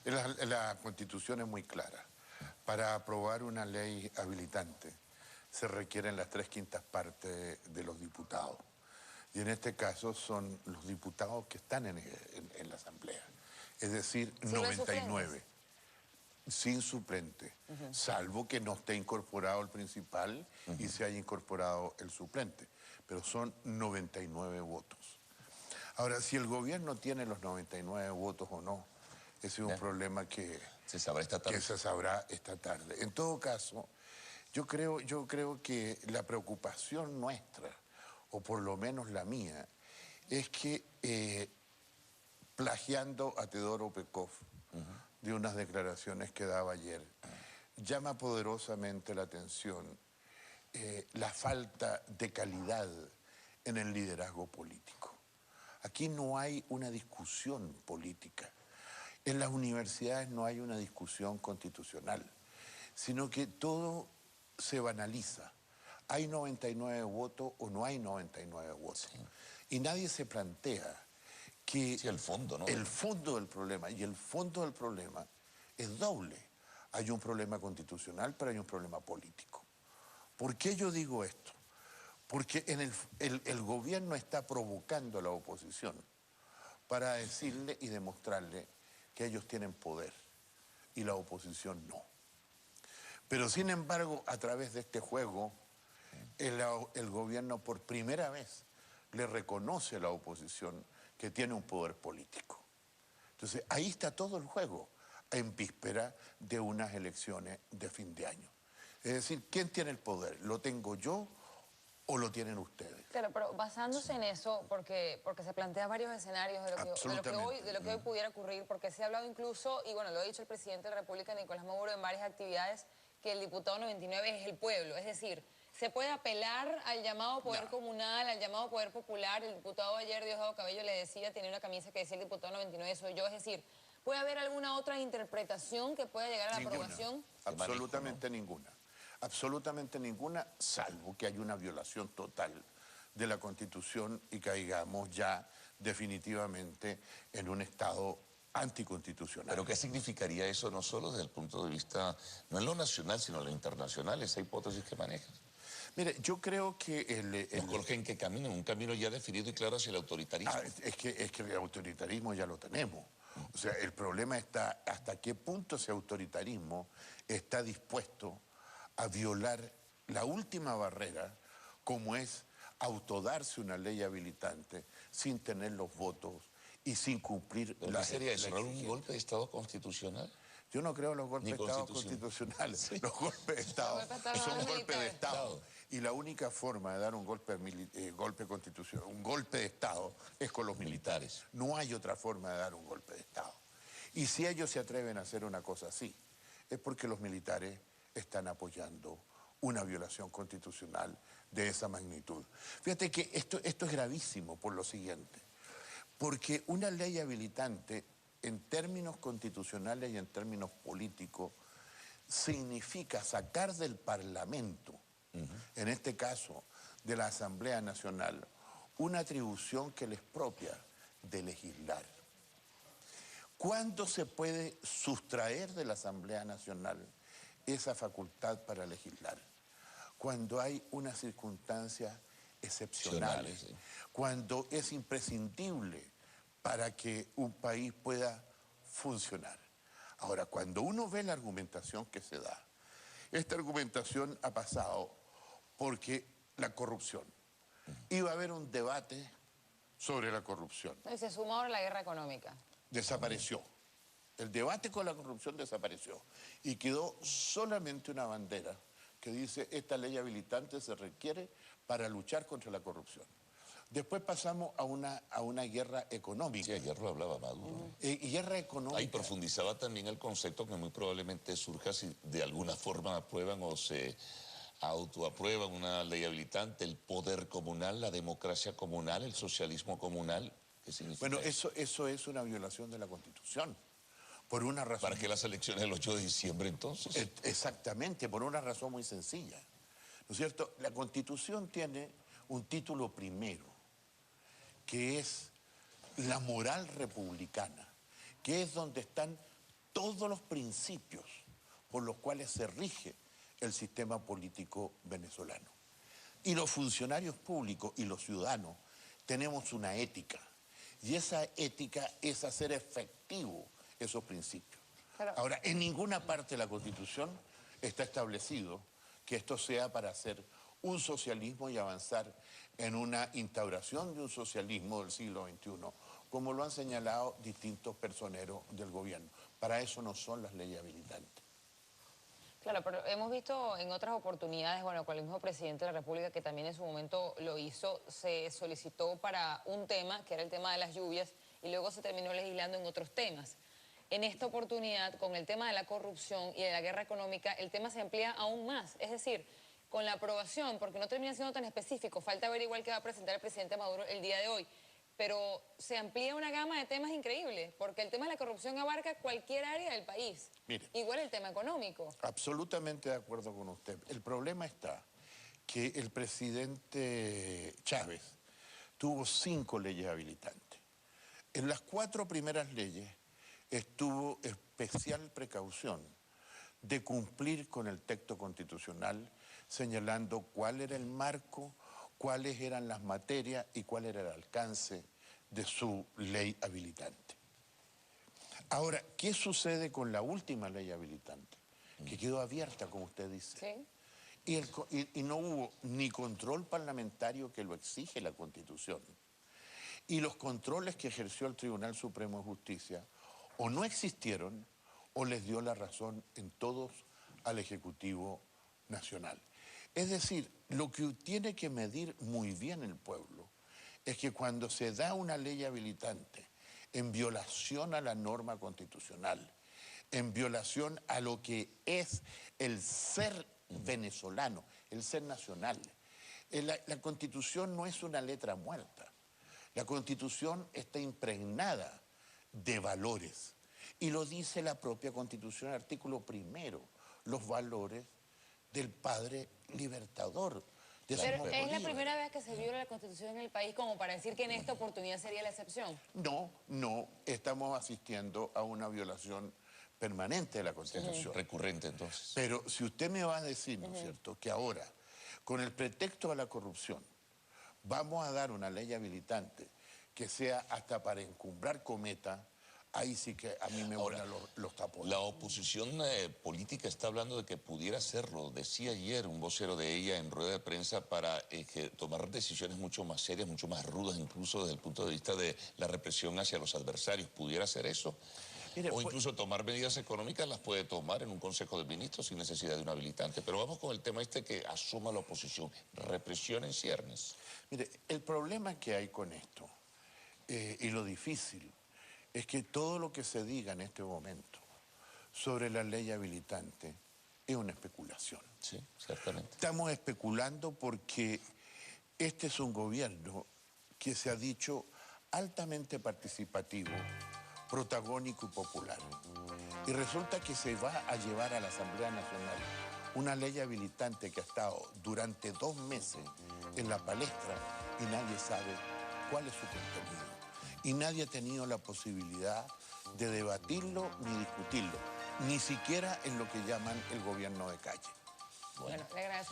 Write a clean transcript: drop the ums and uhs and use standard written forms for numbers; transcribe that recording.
La Constitución es muy clara. Para aprobar una ley habilitante se requieren las 3/5 partes de los diputados. Y en este caso son los diputados que están en la Asamblea. Es decir, 99. Sin suplente, salvo que no esté incorporado el principal y se haya incorporado el suplente. Pero son 99 votos. Ahora, si el gobierno tiene los 99 votos o no, ese es un problema que se sabrá esta tarde. En todo caso, yo creo que la preocupación nuestra, o por lo menos la mía, es que plagiando a Teodoro Pekov de unas declaraciones que daba ayer, llama poderosamente la atención la falta de calidad en el liderazgo político. Aquí no hay una discusión política. En las universidades no hay una discusión constitucional, sino que todo se banaliza. ¿Hay 99 votos o no hay 99 votos? Sí. Y nadie se plantea que sí, el fondo, ¿no? El fondo del problema, y el fondo del problema es doble. Hay un problema constitucional, pero hay un problema político. ¿Por qué yo digo esto? Porque el gobierno está provocando a la oposición para decirle y demostrarle que ellos tienen poder y la oposición no. Pero sin embargo, a través de este juego, el gobierno por primera vez le reconoce a la oposición que tiene un poder político. Entonces, ahí está todo el juego, en víspera de unas elecciones de fin de año. Es decir, ¿quién tiene el poder? ¿Lo tengo yo o lo tienen ustedes? Claro, pero basándose en eso, porque se plantean varios escenarios de lo que hoy pudiera ocurrir, porque se ha hablado incluso, y bueno, lo ha dicho el presidente de la República, Nicolás Maduro, en varias actividades, que el diputado 99 es el pueblo, es decir, se puede apelar al llamado poder comunal, al llamado poder popular. El diputado ayer, Diosdado Cabello, le decía, tenía una camisa que decía el diputado 99 soy yo, es decir, ¿puede haber alguna otra interpretación que pueda llegar a la aprobación? Absolutamente ninguna. Absolutamente ninguna, salvo que haya una violación total de la Constitución y caigamos ya definitivamente en un estado anticonstitucional. ¿Pero qué significaría eso no solo desde el punto de vista, no en lo nacional, sino en lo internacional, esa hipótesis que manejas? Mire, yo creo que ¿En qué camino? Un camino ya definido y claro hacia el autoritarismo. Es que el autoritarismo ya lo tenemos. O sea, el problema está hasta qué punto ese autoritarismo está dispuesto a violar la última barrera, como es autodarse una ley habilitante sin tener los votos y sin cumplir la sería eso, ¿no? ¿Un golpe de Estado constitucional? Yo no creo en los golpes de Estado constitucionales. Sí. Los golpes de Estado son golpes de Estado. Y la única forma de dar un golpe constitucional, un golpe de Estado, es con los militares. No hay otra forma de dar un golpe de Estado. Y si ellos se atreven a hacer una cosa así, es porque los militares están apoyando una violación constitucional de esa magnitud. Fíjate que esto es gravísimo por lo siguiente, porque una ley habilitante en términos constitucionales y en términos políticos significa sacar del Parlamento, en este caso de la Asamblea Nacional, una atribución que les propia de legislar. ¿Cuándo se puede sustraer de la Asamblea Nacional esa facultad para legislar? Cuando hay unas circunstancias excepcionales, sí. Cuando es imprescindible para que un país pueda funcionar. Ahora, cuando uno ve la argumentación que se da, esta argumentación ha pasado porque la corrupción. Iba a haber un debate sobre la corrupción. Y se sumó ahora la guerra económica. Desapareció. El debate con la corrupción desapareció y quedó solamente una bandera que dice esta ley habilitante se requiere para luchar contra la corrupción. Después pasamos a una guerra económica. Sí, ayer lo hablaba Maduro. Y guerra económica. Ahí profundizaba también el concepto que muy probablemente surja si de alguna forma aprueban o se autoaprueban una ley habilitante, el poder comunal, la democracia comunal, el socialismo comunal. ¿Qué significa? Bueno, eso es una violación de la Constitución. Por una razón. ¿Para qué las elecciones del 8 de diciembre entonces? Exactamente, por una razón muy sencilla. ¿No es cierto? La Constitución tiene un título primero, que es la moral republicana, que es donde están todos los principios por los cuales se rige el sistema político venezolano. Y los funcionarios públicos y los ciudadanos tenemos una ética, y esa ética es hacer efectivo esos principios. Ahora, en ninguna parte de la Constitución está establecido que esto sea para hacer un socialismo y avanzar en una instauración de un socialismo del siglo XXI, como lo han señalado distintos personeros del gobierno. Para eso no son las leyes habilitantes. Claro, pero hemos visto en otras oportunidades, bueno, con el mismo presidente de la República, que también en su momento lo hizo, se solicitó para un tema, que era el tema de las lluvias, y luego se terminó legislando en otros temas. En esta oportunidad, con el tema de la corrupción y de la guerra económica, el tema se amplía aún más. Es decir, con la aprobación, porque no termina siendo tan específico, falta ver igual que va a presentar el presidente Maduro el día de hoy, pero se amplía una gama de temas increíbles, porque el tema de la corrupción abarca cualquier área del país. Mire, igual el tema económico. Absolutamente de acuerdo con usted. El problema está que el presidente Chávez tuvo 5 leyes habilitantes. En las 4 primeras leyes estuvo especial precaución de cumplir con el texto constitucional, señalando cuál era el marco, cuáles eran las materias y cuál era el alcance de su ley habilitante. Ahora, ¿qué sucede con la última ley habilitante? Que quedó abierta, como usted dice. Sí. Y no hubo ni control parlamentario, que lo exige la Constitución, y los controles que ejerció el Tribunal Supremo de Justicia o no existieron o les dio la razón en todos al Ejecutivo Nacional. Es decir, lo que tiene que medir muy bien el pueblo es que cuando se da una ley habilitante en violación a la norma constitucional, en violación a lo que es el ser venezolano, el ser nacional, la Constitución no es una letra muerta. La Constitución está impregnada de valores. Y lo dice la propia Constitución, el artículo 1, los valores del padre libertador. Pero ¿es la primera vez que se viola la Constitución en el país como para decir que en esta oportunidad sería la excepción? No, estamos asistiendo a una violación permanente de la Constitución. Recurrente, entonces. Pero si usted me va a decir, ¿no es cierto?, que ahora, con el pretexto de la corrupción, vamos a dar una ley habilitante que sea hasta para encumbrar cometa, ahí sí que a mí me vuelan los tapones. La oposición política está hablando de que pudiera hacerlo. Decía ayer un vocero de ella en rueda de prensa para tomar decisiones mucho más serias, mucho más rudas, incluso desde el punto de vista de la represión hacia los adversarios. ¿Pudiera hacer eso? Mire, o incluso tomar medidas económicas las puede tomar en un Consejo de Ministros sin necesidad de un habilitante. Pero vamos con el tema que asuma la oposición. Represión en ciernes. Mire, el problema que hay con esto, y lo difícil, es que todo lo que se diga en este momento sobre la ley habilitante es una especulación. Sí, ciertamente. Estamos especulando porque este es un gobierno que se ha dicho altamente participativo, protagónico y popular. Y resulta que se va a llevar a la Asamblea Nacional una ley habilitante que ha estado durante 2 meses en la palestra y nadie sabe cuál es su contenido. Y nadie ha tenido la posibilidad de debatirlo ni discutirlo, ni siquiera en lo que llaman el gobierno de calle. Bueno, le agradezco.